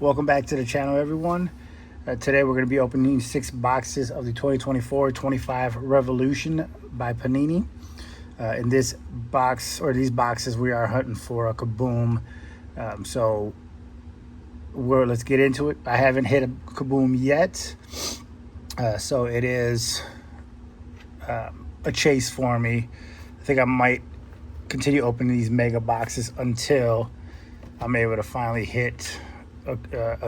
Welcome back to the channel, everyone. Today we're going to be opening 6 boxes of the 2024-25 Revolution by Panini. In this box, or these boxes, we are hunting for a Kaboom. Let's get into it. I haven't hit a Kaboom yet, so it is a chase for me. I think I might continue opening these mega boxes until I'm able to finally hit a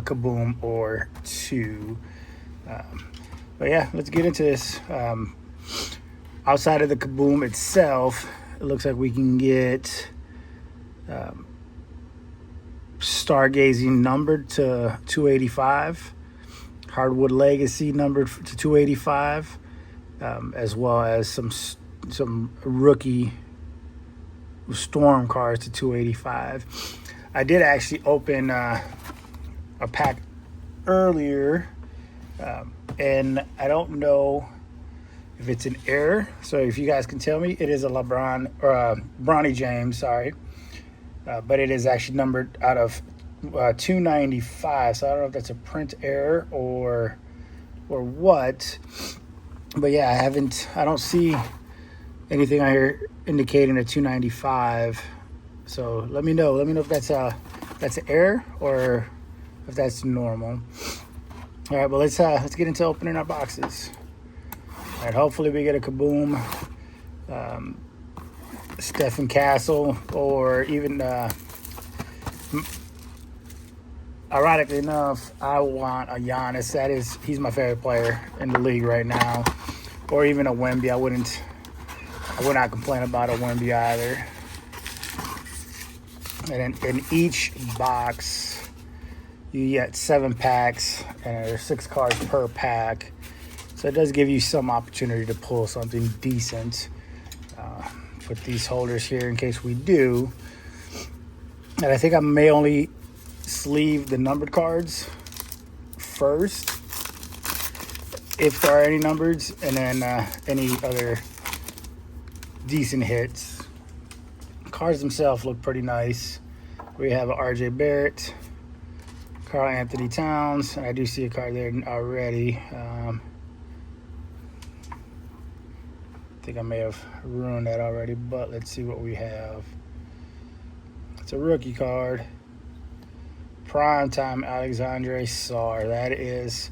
Kaboom or two. But yeah, let's get into this. Outside of the Kaboom itself, it looks like we can get Stargazing numbered to 285, Hardwood Legacy numbered to 285, as well as some rookie Storm cards to 285. I did actually open a pack earlier, and I don't know if it's an error. So if you guys can tell me, it is a Bronny James, sorry. But it is actually numbered out of 295. So I don't know if that's a print error or what. But yeah, I don't see anything out here indicating a 295. So let me know if that's an error or if that's normal. All right, but let's get into opening our boxes. All right, hopefully we get a Kaboom, Stephen Castle, or even ironically enough, I want a Giannis. He's my favorite player in the league right now, or even a Wemby. I would not complain about a Wemby either. And in each box, you get 7 packs, and there's 6 cards per pack. So it does give you some opportunity to pull something decent. Put these holders here in case we do. And I think I may only sleeve the numbered cards first, if there are any numbers, and then any other decent hits. Cards themselves look pretty nice. We have a RJ Barrett, Karl Anthony Towns, and I do see a card there already. I think I may have ruined that already, but let's see what we have. It's a rookie card. Primetime Alexandre Sarr. That is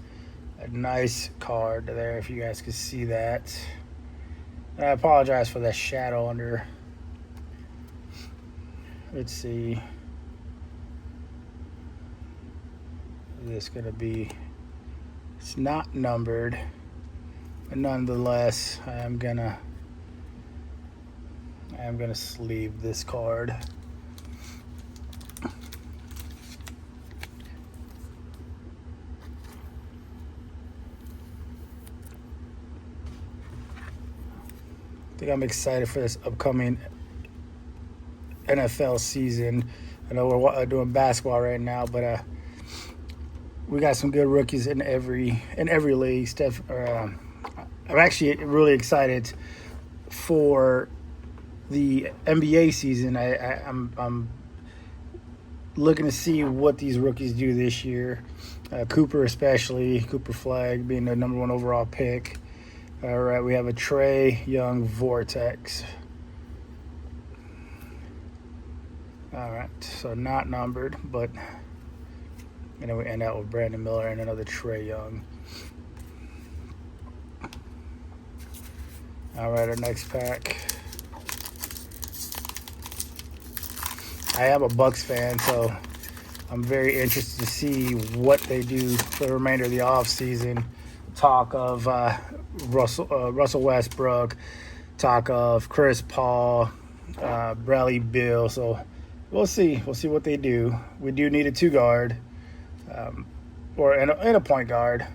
a nice card there, if you guys can see that. And I apologize for that shadow under. Let's see. This is gonna be, it's not numbered, but nonetheless, I am gonna sleeve this card. I think I'm excited for this upcoming NFL season. I know we're doing basketball right now, but we got some good rookies in every league. I'm actually really excited for the NBA season. I'm looking to see what these rookies do this year. Cooper especially, Cooper Flag being the #1 overall pick. All right, we have a Trae Young Vortex. All right, so not numbered, but and then we end out with Brandon Miller and another Trae Young. All right, our next pack. I am a Bucks fan, so I'm very interested to see what they do for the remainder of the offseason. Talk of Russell Westbrook, talk of Chris Paul, Bradley Beal. So we'll see. We'll see what they do. We do need a 2-guard, or a point guard.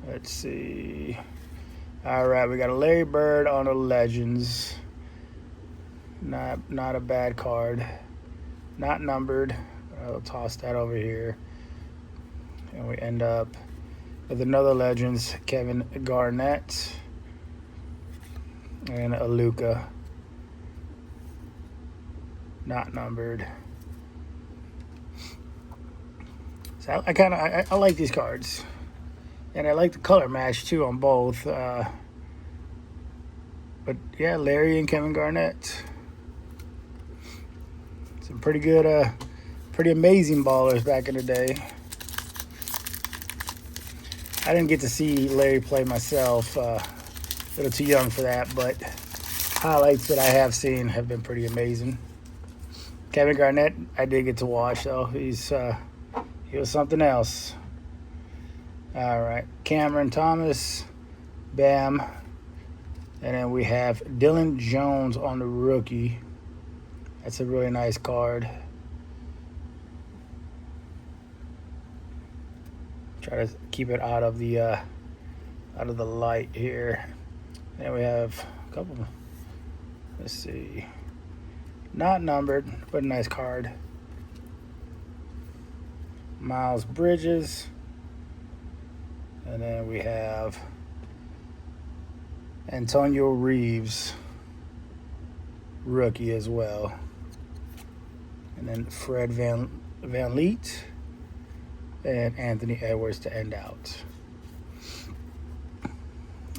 Let's see. All right, we got a Larry Bird on the Legends. Not a bad card. Not numbered. I'll toss that over here. And we end up with another Legends, Kevin Garnett and a Luka. Not numbered. So I kind of I like these cards, and I like the color match too on both. But yeah, Larry and Kevin Garnett, some pretty good, pretty amazing ballers back in the day. I didn't get to see Larry play myself. A little too young for that, but highlights that I have seen have been pretty amazing. Kevin Garnett, I did get to watch though. He was something else. All right, Cameron Thomas, Bam, and then we have Dylan Jones on the rookie. That's a really nice card. Try to keep it out of the light here. Then we have a couple. Let's see. Not numbered, but a nice card. Miles Bridges. And then we have Antonio Reeves, rookie as well. And then Fred Van Vliet and Anthony Edwards to end out.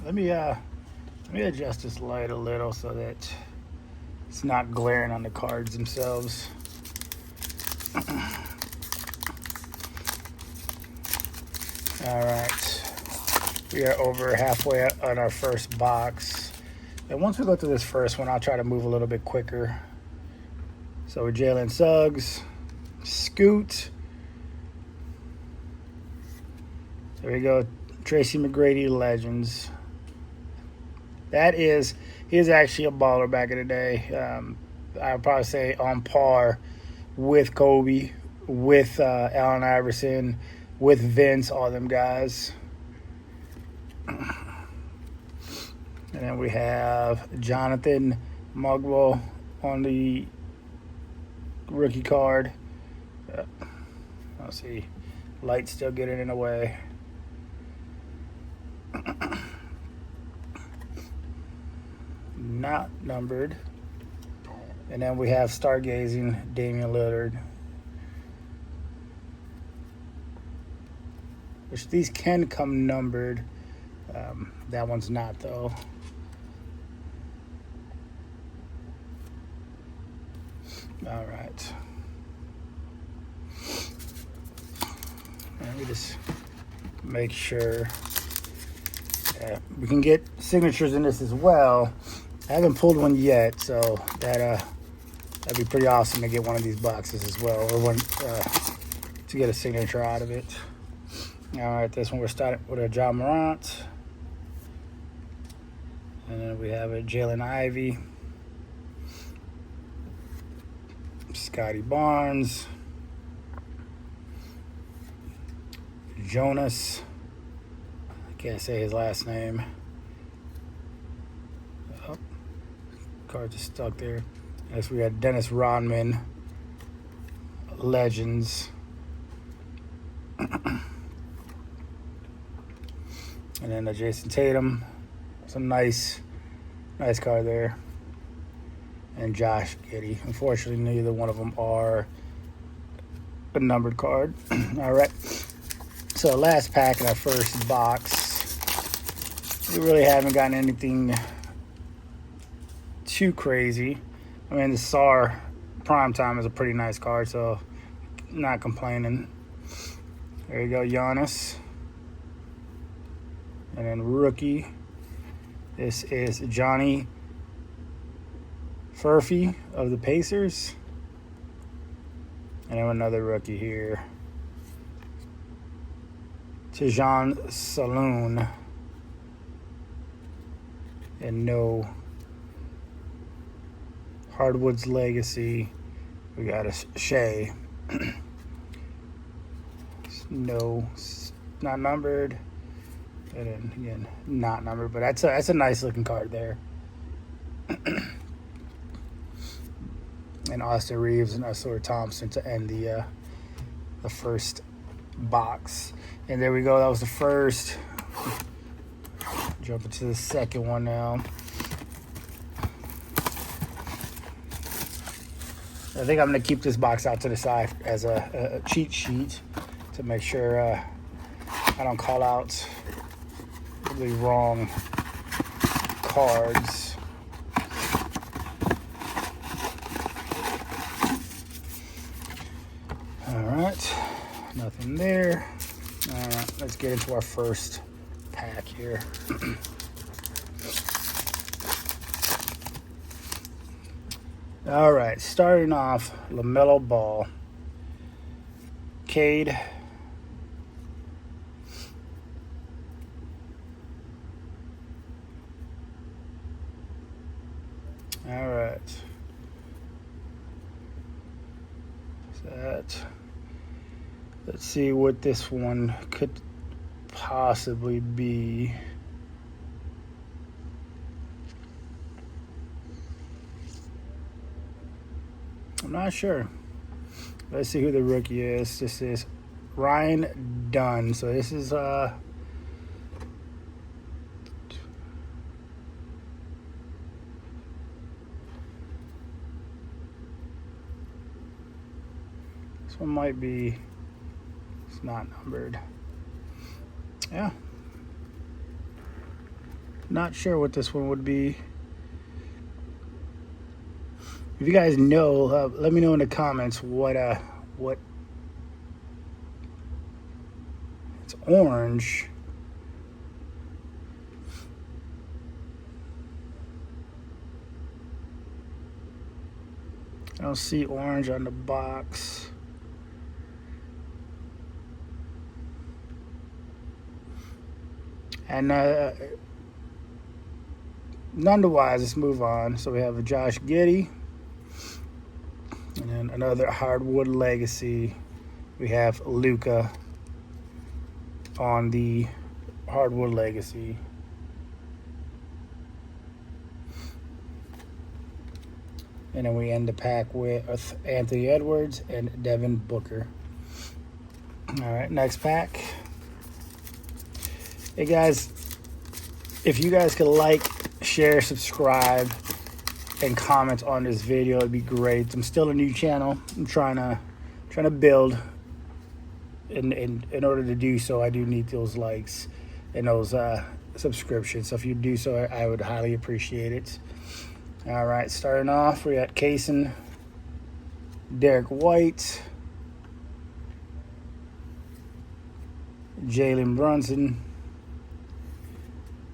Let me adjust this light a little so that it's not glaring on the cards themselves. All right, we are over halfway on our first box. And once we go through this first one, I'll try to move a little bit quicker. So with Jalen Suggs, Scoot. There we go, Tracy McGrady Legends. He is actually a baller back in the day. I would probably say on par with Kobe, with Allen Iverson, with Vince, all them guys. And then we have Jonathan Mugwell on the rookie card. I'll see, light's still getting in the way. Not numbered. And then we have Stargazing Damian Lillard, which these can come numbered. That one's not though. All right. Let me just make sure we can get signatures in this as well. I haven't pulled one yet, so that'd be pretty awesome to get one of these boxes as well, or one to get a signature out of it. All right, this one we're starting with a Ja Morant, and then we have a Jalen Ivey, Scotty Barnes, Jonas. I can't say his last name. Card just stuck there. Next we got Dennis Rodman, Legends. And then Jason Tatum, some nice card there. And Josh Giddey. Unfortunately, neither one of them are a numbered card. All right. So last pack in our first box. We really haven't gotten anything too crazy. I mean, the SAR Primetime is a pretty nice card, so not complaining. There you go, Giannis. And then rookie, this is Johnny Furphy of the Pacers. And then another rookie here, Tijan Saloon. And no Hardwood's Legacy. We got a Shea. No, not numbered. And then again, not numbered, but that's a nice looking card there. And Austin Reeves and Ausar Thompson to end the first box. And there we go. That was the first. Jump into the second one now. I think I'm going to keep this box out to the side as a cheat sheet to make sure I don't call out the wrong cards. All right, nothing there. All right, let's get into our first pack here. All right, starting off, LaMelo Ball, Cade, all right, that. Let's see what this one could possibly be. I'm not sure. Let's see who the rookie is. This is Ryan Dunn. So this is this one might be, it's not numbered. Yeah. Not sure what this one would be. If you guys know, let me know in the comments what it's orange. I don't see orange on the box. And none-the-wise, let's move on. So we have a Josh Giddey. And then another hardwood legacy. We have Luka on the hardwood legacy. And then we end the pack with Anthony Edwards and Devin Booker. All right, next pack. Hey guys, if you guys could like, share, subscribe, and comment on this video, it'd be great. I'm still a new channel. I'm trying to build. In order to do so, I do need those likes and those subscriptions. So if you do so, I would highly appreciate it. All right, starting off, we got Kaysen, Derek White, Jalen Brunson.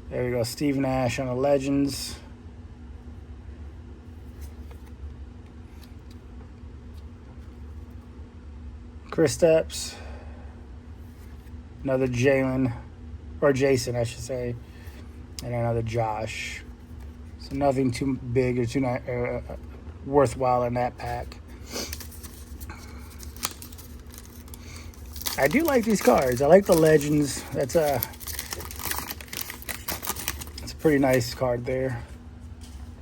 There we go, Steve Nash on the Legends. Kristaps, another Jalen, or Jason, I should say, and another Josh. So nothing too big or too worthwhile in that pack. I do like these cards. I like the Legends. That's a pretty nice card there.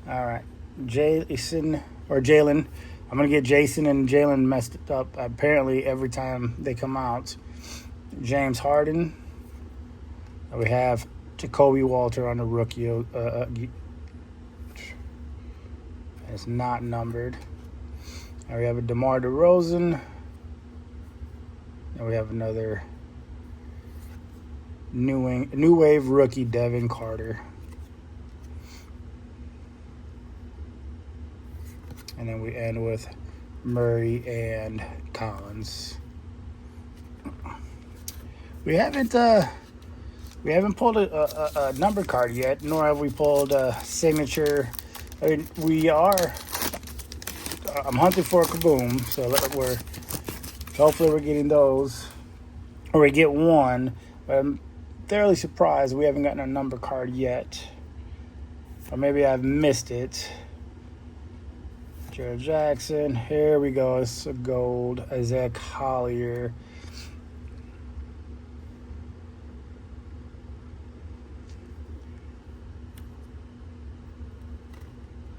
All right, Jalen. I'm going to get Jason and Jalen messed up apparently every time they come out. James Harden. We have Jacoby Walter on the rookie. It's not numbered. And we have a DeMar DeRozan. And we have another new wave rookie, Devin Carter. And then we end with Murray and Collins. We haven't pulled a number card yet, nor have we pulled a signature. I mean, I'm hunting for a Kaboom, so hopefully we're getting those, or we get one. But I'm fairly surprised we haven't gotten a number card yet, or maybe I've missed it. Jared Jackson, here we go, it's a gold. Isaiah Collier.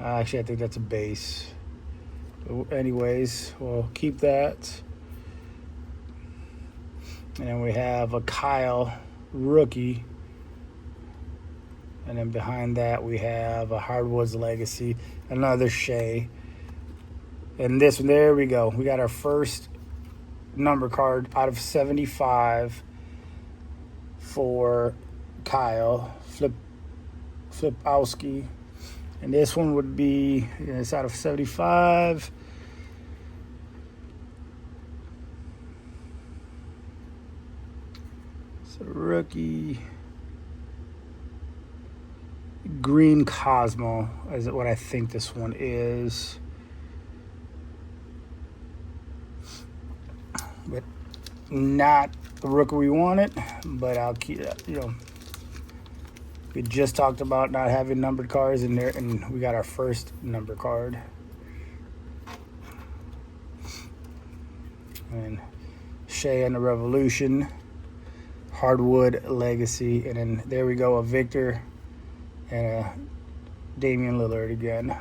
Actually, I think that's a base. But anyways, we'll keep that. And then we have a Kyle rookie. And then behind that, we have a Hardwoods Legacy, another Shea. And this one, there we go. We got our first number card out of 75 for Kyle Flipowski. And this one would be, it's out of 75. So rookie. Green Cosmo is what I think this one is. But not the rookie we wanted, but I'll keep, we just talked about not having numbered cards in there, and we got our first number card. And Shea and the Revolution, Hardwood Legacy, and then there we go, a Victor and a Damian Lillard again.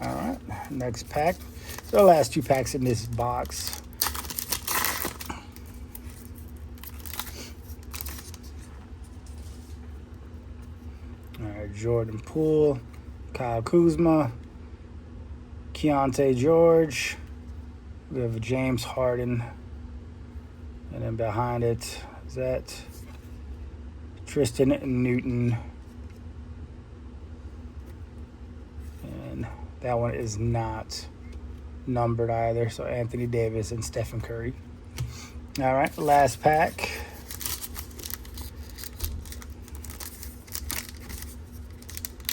All right, next pack. So the last two packs in this box. All right, Jordan Poole, Kyle Kuzma, Keontae George. We have James Harden. And then behind it is that Tristan Newton. And that one is not numbered either. So Anthony Davis and Stephen Curry. All right, last pack.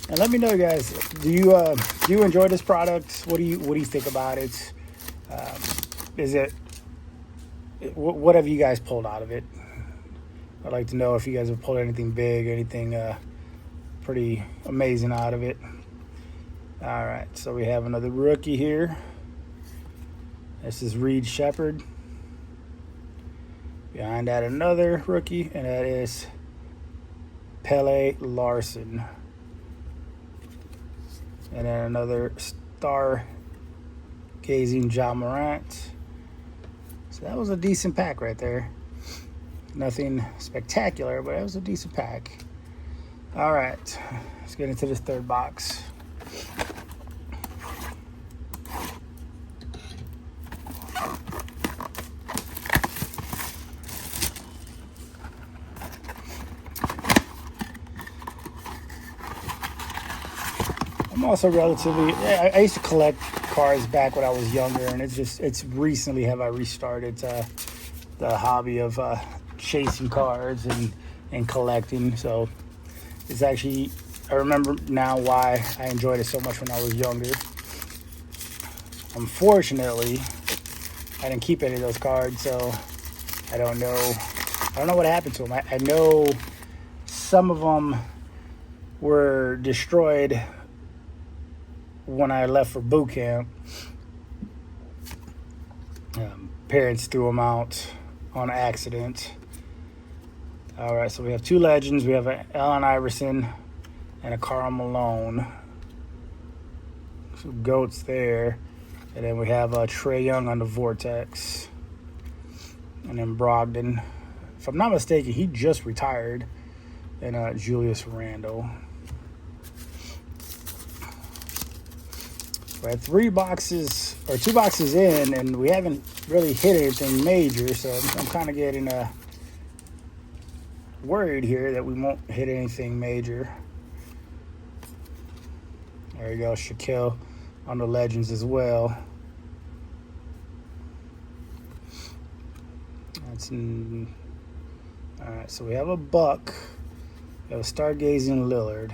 And let me know, guys. Do you enjoy this product? What do you think about it? What have you guys pulled out of it? I'd like to know if you guys have pulled anything big, anything pretty amazing out of it. All right, so we have another rookie here. This is Reed Shepherd. Behind that, another rookie, and that is Pele Larson. And then another star-gazing Ja Morant. So that was a decent pack right there. Nothing spectacular, but it was a decent pack. All right, let's get into this third box. I'm also relatively, I used to collect cards back when I was younger, and it's recently have I restarted the hobby of chasing cards and collecting. So it's actually, I remember now why I enjoyed it so much when I was younger. Unfortunately, I didn't keep any of those cards, so I don't know what happened to them. I know some of them were destroyed when I left for boot camp. Parents threw them out on accident. All right, so we have two legends. We have an Allen Iverson and a Karl Malone. Some GOATs there. And then we have Trae Young on the Vortex. And then Brogdon. If I'm not mistaken, he just retired. And Julius Randle. We're at two boxes in, and we haven't really hit anything major, so I'm kind of getting worried here that we won't hit anything major. There you go, Shaquille on the Legends as well. All right, so we have a Buck. We have a Stargazing Lillard.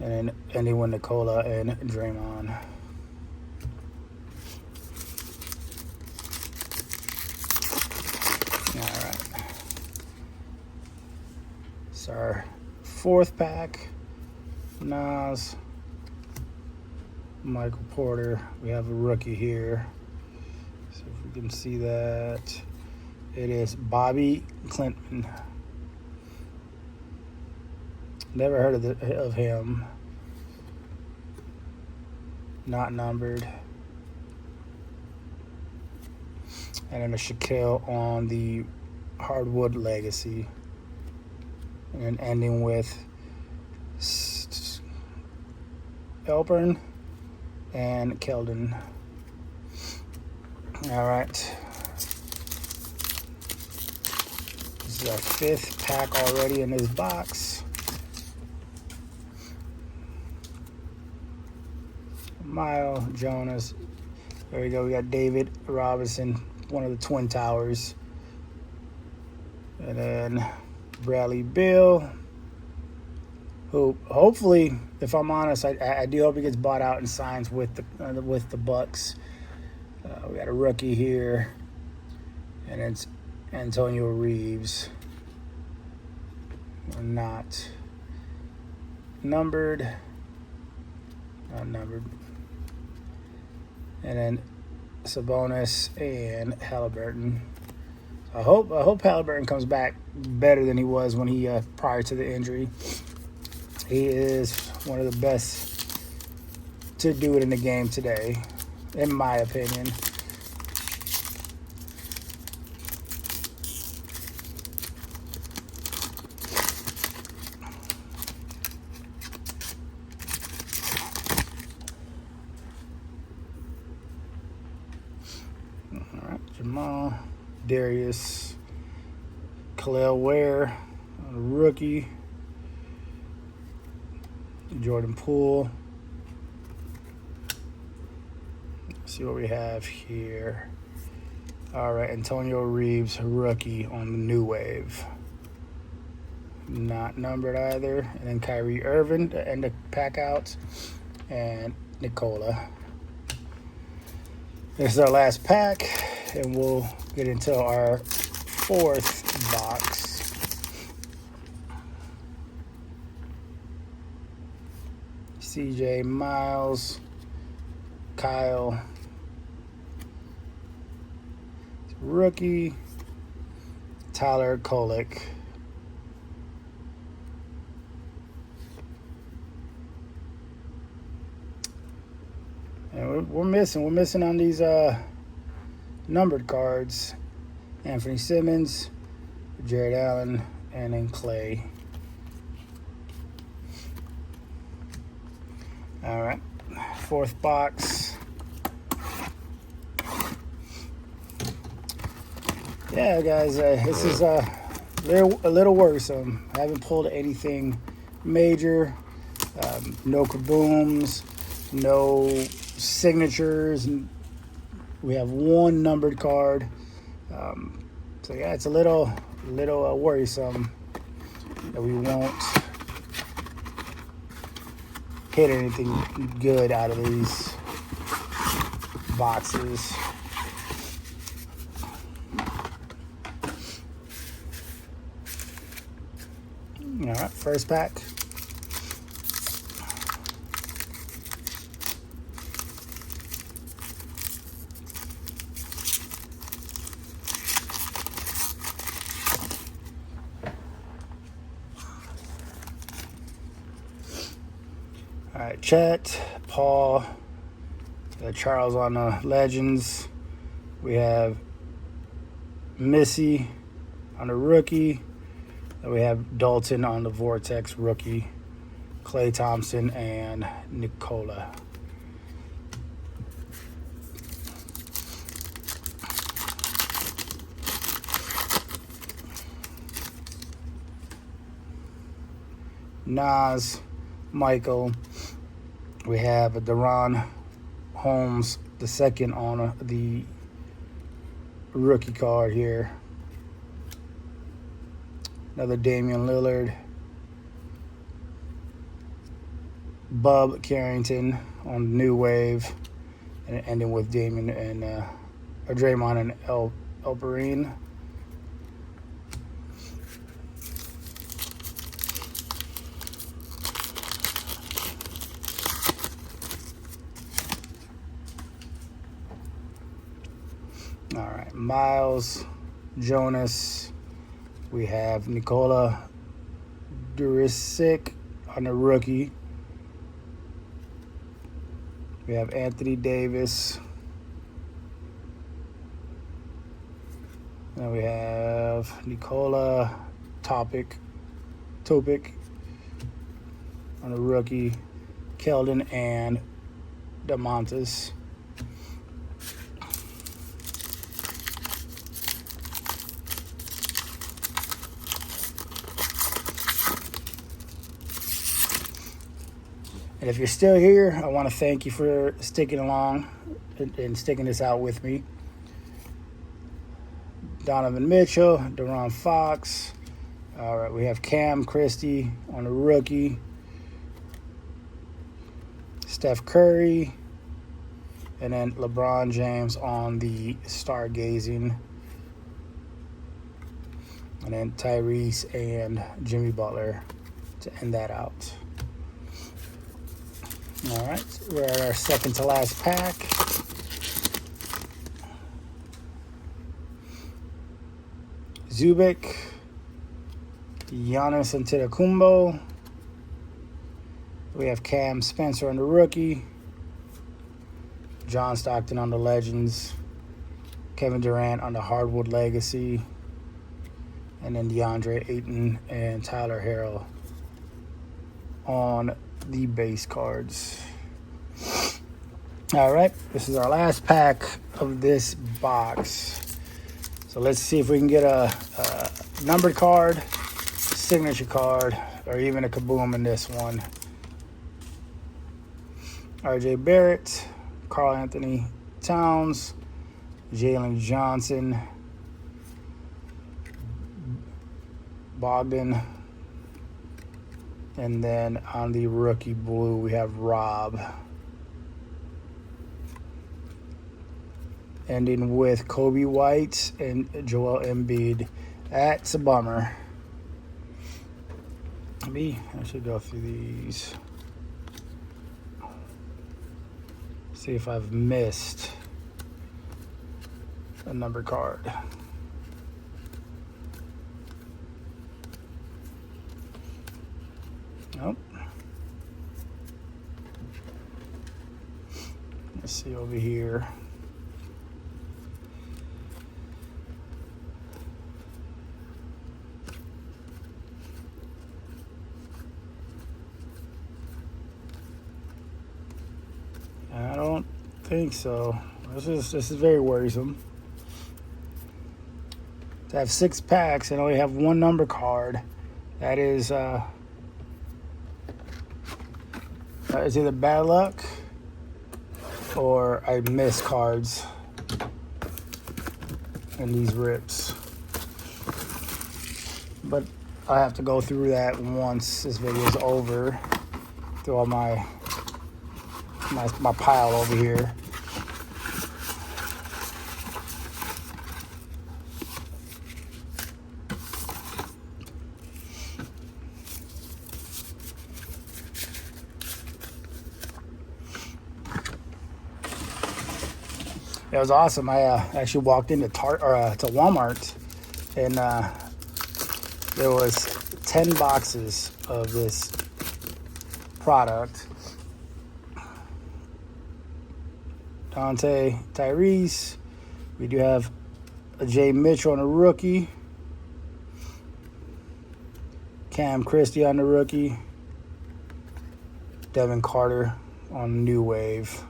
And then ending with Nikola and Draymond. All right. So our fourth pack. Nas. Michael Porter. We have a rookie here. So if we can see that. It is Bobby Clinton. Never heard of him. Not numbered. And then a Shaquille on the Hardwood Legacy. And then ending with Elburn and Keldon. All right. This is our 5th pack already in this box. Mile, Jonas. There we go. We got David Robinson, one of the Twin Towers. And then Bradley Beal, who hopefully, if I'm honest, I do hope he gets bought out and signs with the Bucks. We got a rookie here, and it's Antonio Reeves. Not numbered. Not numbered. And then Sabonis and Halliburton. I hope Halliburton comes back better than he was when he prior to the injury. He is one of the best to do it in the game today, in my opinion. All right, Jamal, Darius, Khalil Ware, rookie, Jordan Poole. Let's see what we have here. All right, Antonio Reeves, rookie on the New Wave. Not numbered either. And then Kyrie Irving to end the pack out. And Nikola. This is our last pack, and we'll get into our 4th box. CJ Miles, Kyle, rookie, Tyler Kolek. And we're missing on these numbered cards. Anthony Simmons, Jared Allen, and then Clay. All right, 4th box. Yeah, guys, this is a little worrisome. I haven't pulled anything major. No kabooms, no signatures. We have 1 numbered card. So yeah, it's a little worrisome that we won't hit anything good out of these boxes. All right, first pack. All right, Chet, Paul, Charles on the Legends. We have Missy on the rookie. And we have Dalton on the Vortex rookie. Klay Thompson and Nikola. Nas, Michael. We have Deron Holmes, the second on the rookie card here. Another Damian Lillard. Bub Carrington on New Wave. And ending with Damian and Draymond and Elberine. All right, Miles, Jonas. We have Nikola Durisic on the rookie. We have Anthony Davis. Then we have Nikola Topic on the rookie. Keldon and Domantas. And if you're still here, I want to thank you for sticking along and sticking this out with me. Donovan Mitchell, De'Aaron Fox. All right, we have Cam Christie on the rookie. Steph Curry. And then LeBron James on the stargazing. And then Tyrese and Jimmy Butler to end that out. All right, we're at our second to last pack. Zubik, Giannis Antetokounmpo. We have Cam Spencer on the rookie. John Stockton on the Legends. Kevin Durant on the Hardwood Legacy. And then DeAndre Ayton and Tyler Herro on the base cards. All right, this is our last pack of this box. So let's see if we can get a numbered card, signature card, or even a kaboom in this one. RJ Barrett, Karl Anthony Towns, Jalen Johnson, Bogdan, and then on the rookie blue we have Rob. Ending with Kobe White and Joel Embiid. That's a bummer. I should go through these. See if I've missed a number card. Nope. Let's see over here. I don't think so. This is very worrisome. To have 6 packs and only have one number card, that is it's either bad luck or I miss cards in these rips. But I have to go through that once this video is over, through all my pile over here. It was awesome. I actually walked into to Walmart, and there was 10 boxes of this product. Dante Tyrese. We do have a Jay Mitchell on the rookie. Cam Christie on the rookie. Devin Carter on New Wave.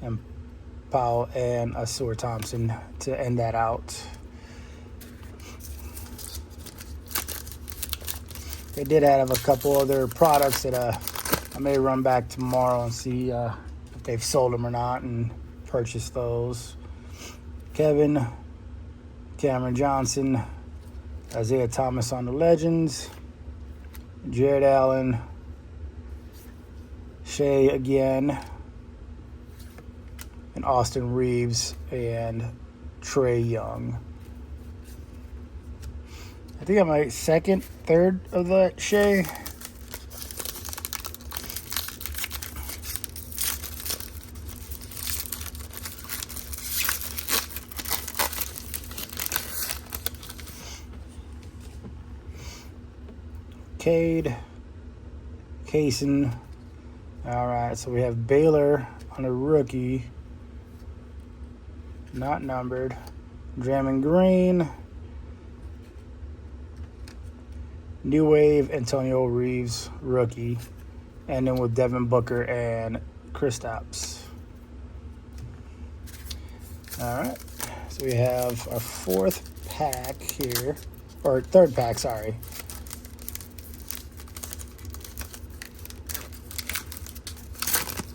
And Powell and Ausar Thompson to end that out. They did have a couple other products that I may run back tomorrow and see if they've sold them or not and purchase those. Cameron Johnson, Isaiah Thomas on the Legends, Jared Allen, Shea again, and Austin Reeves and Trae Young. I think I'm my third of that Shea. Cade, Kaysen. All right, so we have Baylor on a rookie, not numbered. Draymond Green, New Wave, Antonio Reeves, rookie, and then with Devin Booker and Kristaps. All right, so we have our fourth pack here, or third pack, sorry.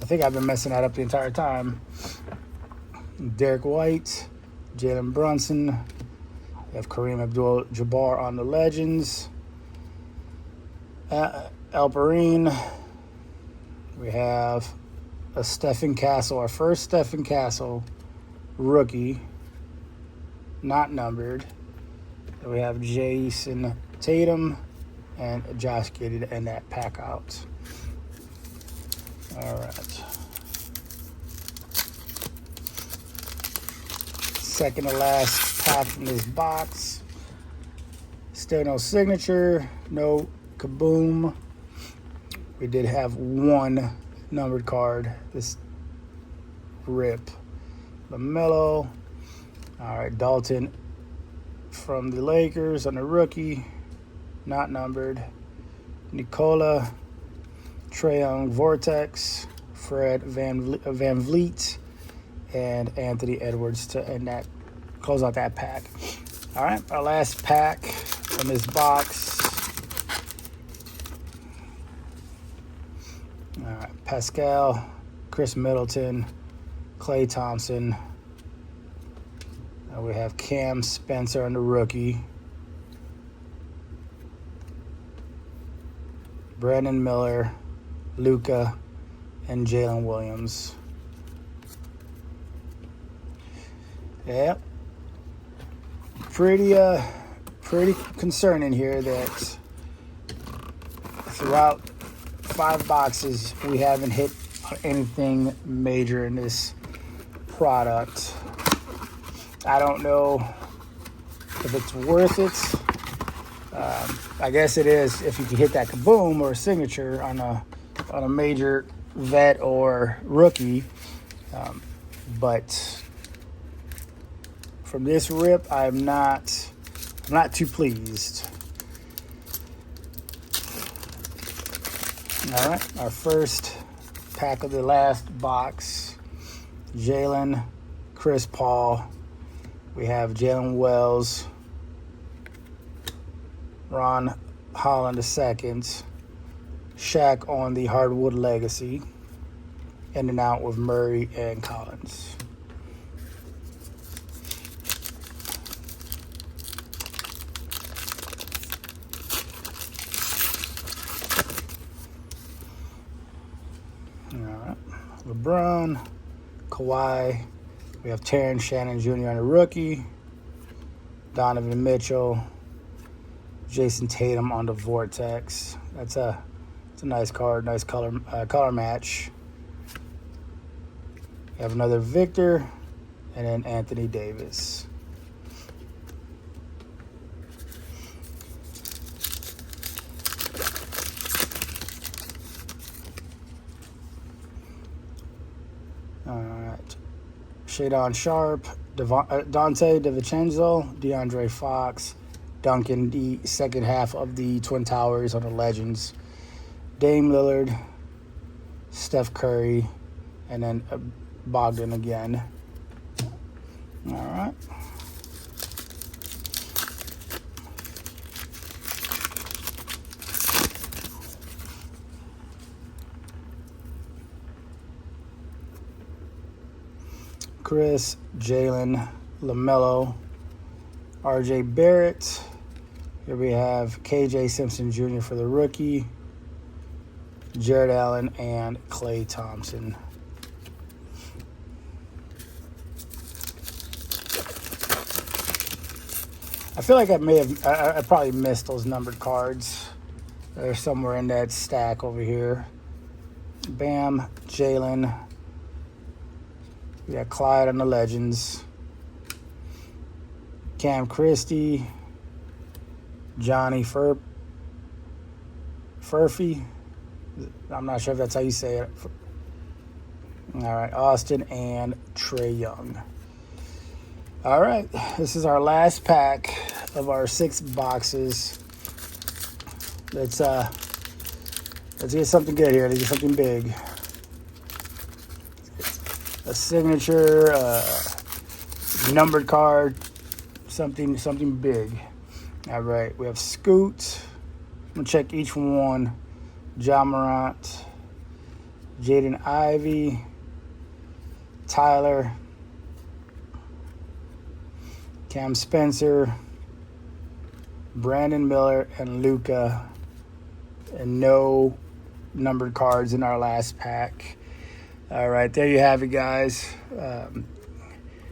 I think I've been messing that up the entire time. Derek White, Jalen Brunson. We have Kareem Abdul-Jabbar on the Legends. Alperine. We have a Stephen Castle, our first Stephen Castle rookie, not numbered. And we have Jason Tatum and Josh Giddey to end that pack out. All right. Second to last pack from this box. Still no signature, no kaboom. We did have one numbered card. This rip. LaMelo. All right, Dalton from the Lakers on the rookie, not numbered. Nikola, Trae Young, Vortex, Fred Van Vliet, and Anthony Edwards to end that, close out that pack. All right, our last pack from this box. All right, Pascal, Chris Middleton, Klay Thompson. We have Cam Spencer on the rookie. Brandon Miller, Luka, and Jalen Williams. Yep. Pretty concerning here that throughout 5 boxes we haven't hit anything major in this product. I don't know if it's worth it. I guess it is if you can hit that kaboom or a signature on a major vet or rookie. But from this rip, I'm not too pleased. All right, our first pack of the last box. Jalen, Chris Paul. We have Jalen Wells, Ron Holland II, Shaq on the Hardwood Legacy, ending out with Murray and Collins. All right. LeBron, Kawhi. We have Terrence Shannon Jr. on the rookie, Donovan Mitchell, Jason Tatum on the Vortex. It's a nice card, nice color match. We have another Victor, and then Anthony Davis. All right. Shadon Sharp, Dante DiVincenzo, DeAndre Fox, Duncan, the second half of the Twin Towers on the Legends, Dame Lillard, Steph Curry, and then Bogdan again. All right. Chris, Jalen, LaMelo, RJ Barrett. Here we have KJ Simpson Jr. for the rookie, Jared Allen, and Klay Thompson. I feel like I probably missed those numbered cards. They're somewhere in that stack over here. Bam, Jalen. We got Clyde on the Legends. Cam Christie. Johnny Furphy. I'm not sure if that's how you say it. All right, Austin and Trae Young. All right, this is our last pack of our 6 boxes. Let's get something good here. Let's get something big. a signature, numbered card, something big. All right, we have Scoot. I'm gonna check each one. Ja Morant, Jaden Ivey, Tyler, Cam Spencer, Brandon Miller, and Luka. And no numbered cards in our last pack. All right, there you have it, guys.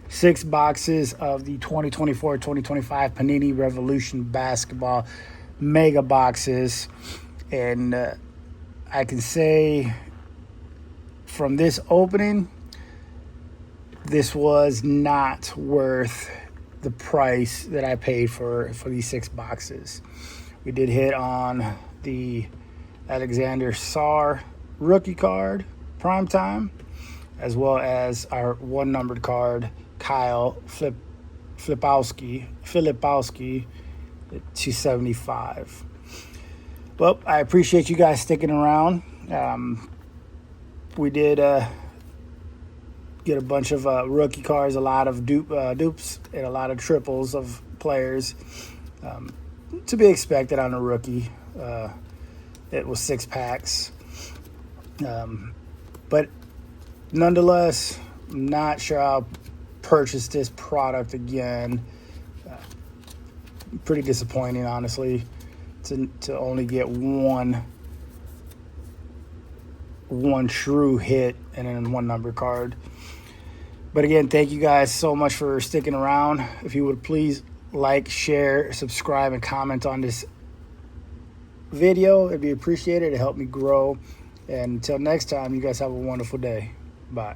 6 boxes of the 2024-2025 Panini Revolution Basketball Mega Boxes. And I can say from this opening, this was not worth the price that I paid for these 6 boxes. We did hit on the Alexander Sarr rookie card, Primetime, as well as our 1 numbered card, Kyle Filipowski at 275. Well, I appreciate you guys sticking around. We did get a bunch of rookie cards, a lot of dupes, and a lot of triples of players. To be expected on a rookie. It was 6 packs. But nonetheless, I'm not sure I'll purchase this product again. Pretty disappointing, honestly, to only get one true hit and then 1 number card. But again, thank you guys so much for sticking around. If you would please like, share, subscribe, and comment on this video, it'd be appreciated. It helped me grow. And until next time, you guys have a wonderful day. Bye.